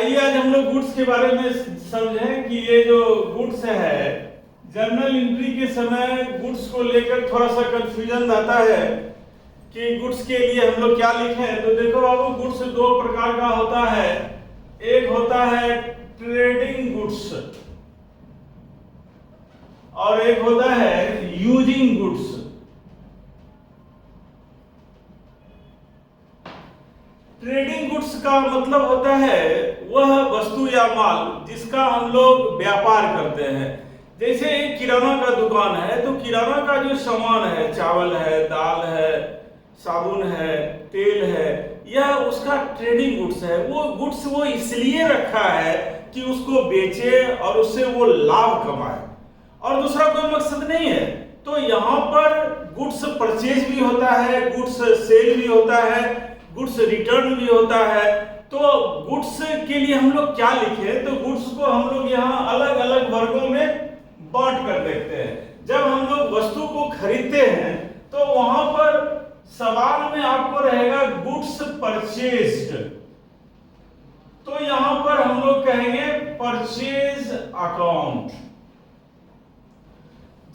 आइए आज हम लोग गुड्स के बारे में समझें कि ये जो गुड्स है, जर्नल एंट्री के समय गुड्स को लेकर थोड़ा सा कंफ्यूजन आता है कि गुड्स के लिए हम लोग क्या लिखें। तो देखो बाबू, गुड्स दो प्रकार का होता है। एक होता है ट्रेडिंग गुड्स और एक होता है यूजिंग गुड्स। ट्रेडिंग गुड्स का मतलब होता है वह वस्तु या माल जिसका हम लोग व्यापार करते हैं। जैसे एक किराना का दुकान है तो किराना का जो सामान है, चावल है, दाल है, साबुन है, तेल है, यह उसका ट्रेडिंग गुड्स है। वो गुड्स वो इसलिए रखा है कि उसको बेचे और उससे वो लाभ कमाए, और दूसरा कोई मकसद नहीं है। तो यहाँ पर गुड्स परचेज भी होता है, गुड्स सेल भी होता है, गुड्स रिटर्न भी होता है। तो गुड्स के लिए हम लोग क्या लिखें, तो गुड्स को हम लोग यहाँ अलग अलग वर्गों में बांट कर देखते हैं। जब हम लोग वस्तु को खरीदते हैं तो वहां पर सवाल में आपको रहेगा गुड्स परचेज्ड, तो यहां पर हम लोग कहेंगे परचेज अकाउंट।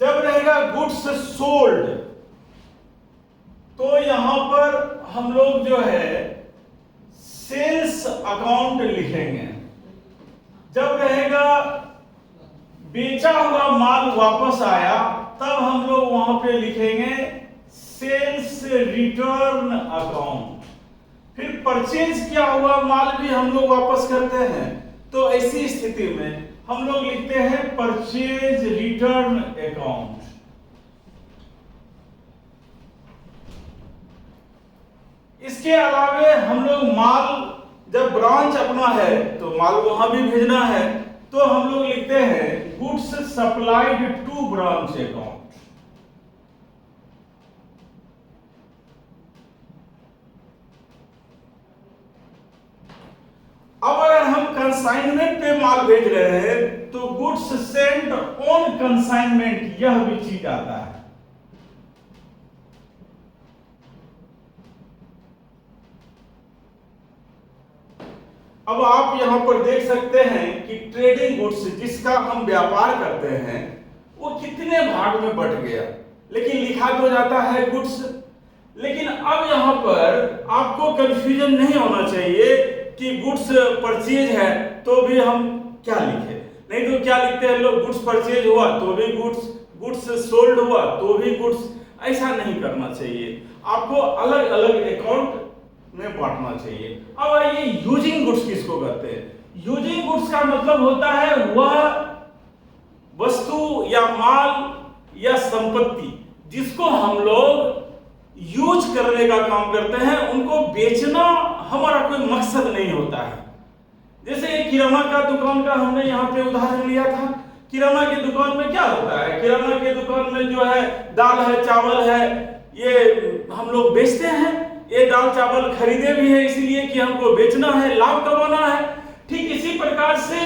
जब रहेगा गुड्स सोल्ड तो यहां पर हम लोग जो है सेल्स अकाउंट लिखेंगे। जब रहेगा बेचा हुआ माल वापस आया तब हम लोग वहां पे लिखेंगे सेल्स रिटर्न अकाउंट। फिर परचेज किया हुआ माल भी हम लोग वापस करते हैं, तो ऐसी स्थिति में हम लोग लिखते हैं परचेज रिटर्न अकाउंट। इसके अलावे हम लोग माल जब ब्रांच अपना है तो माल वहां भी भेजना है, तो हम लोग लिखते हैं goods supplied to branch account. अब अगर हम कंसाइनमेंट पे माल भेज रहे हैं तो गुड्स सेंट ऑन कंसाइनमेंट, यह भी चीज आता है। अब आप यहां पर देख सकते हैं कि ट्रेडिंग गुड्स जिसका हम व्यापार करते हैं वो कितने भाग में बट गया, लेकिन लिखा तो जाता है गुड्स। लेकिन अब यहां पर आपको कंफ्यूजन नहीं होना चाहिए कि गुड्स परचेज है तो भी हम क्या लिखे। नहीं तो क्या लिखते हैं लोग, गुड्स परचेज हुआ तो भी गुड्स, गुड्स सोल्ड हुआ तो भी गुड्स। ऐसा नहीं करना चाहिए, आपको अलग अलग अकाउंट में बांटना चाहिए। अब आइए यूजिंग गुड्स किसको कहते हैं। यूजिंग गुड्स का मतलब होता है वह वस्तु या माल या संपत्ति जिसको हम लोग यूज करने का काम करते हैं, उनको बेचना हमारा कोई मकसद नहीं होता है। जैसे एक किराना का दुकान का हमने यहाँ पे उदाहरण लिया था। किराना की दुकान में क्या होता है, किराना की दुकान में जो है दाल है, चावल है, ये हम लोग बेचते हैं। ये दाल चावल खरीदे भी है इसलिए कि हमको बेचना है, लाभ कमाना है। ठीक इसी प्रकार से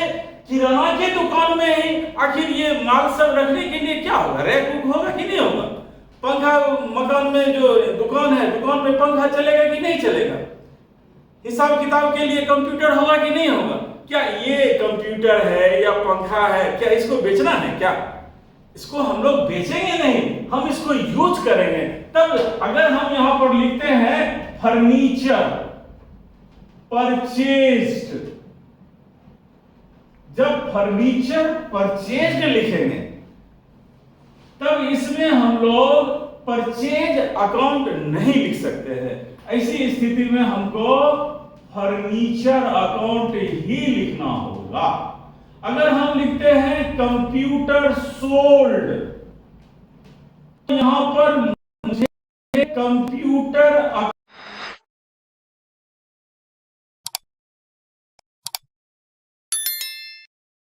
किराना की दुकान में ही आखिर ये माल सब रखने के लिए क्या होगा, रैक होगा कि नहीं होगा। पंखा, मकान में जो दुकान है, दुकान में पंखा चलेगा कि नहीं चलेगा। हिसाब किताब के लिए कंप्यूटर होगा कि नहीं होगा। क्या ये कंप्यूटर है या पंखा है, क्या इसको बेचना है क्या? इसको हम लोग बेचेंगे नहीं, हम इसको यूज करेंगे। तब अगर हम यहां पर लिखते हैं फर्नीचर परचेज्ड, जब फर्नीचर परचेज्ड लिखेंगे तब इसमें हम लोग परचेज अकाउंट नहीं लिख सकते हैं। ऐसी स्थिति में हमको फर्नीचर अकाउंट ही लिखना होगा। अगर हम लिखते हैं कंप्यूटर सोल्ड, यहां पर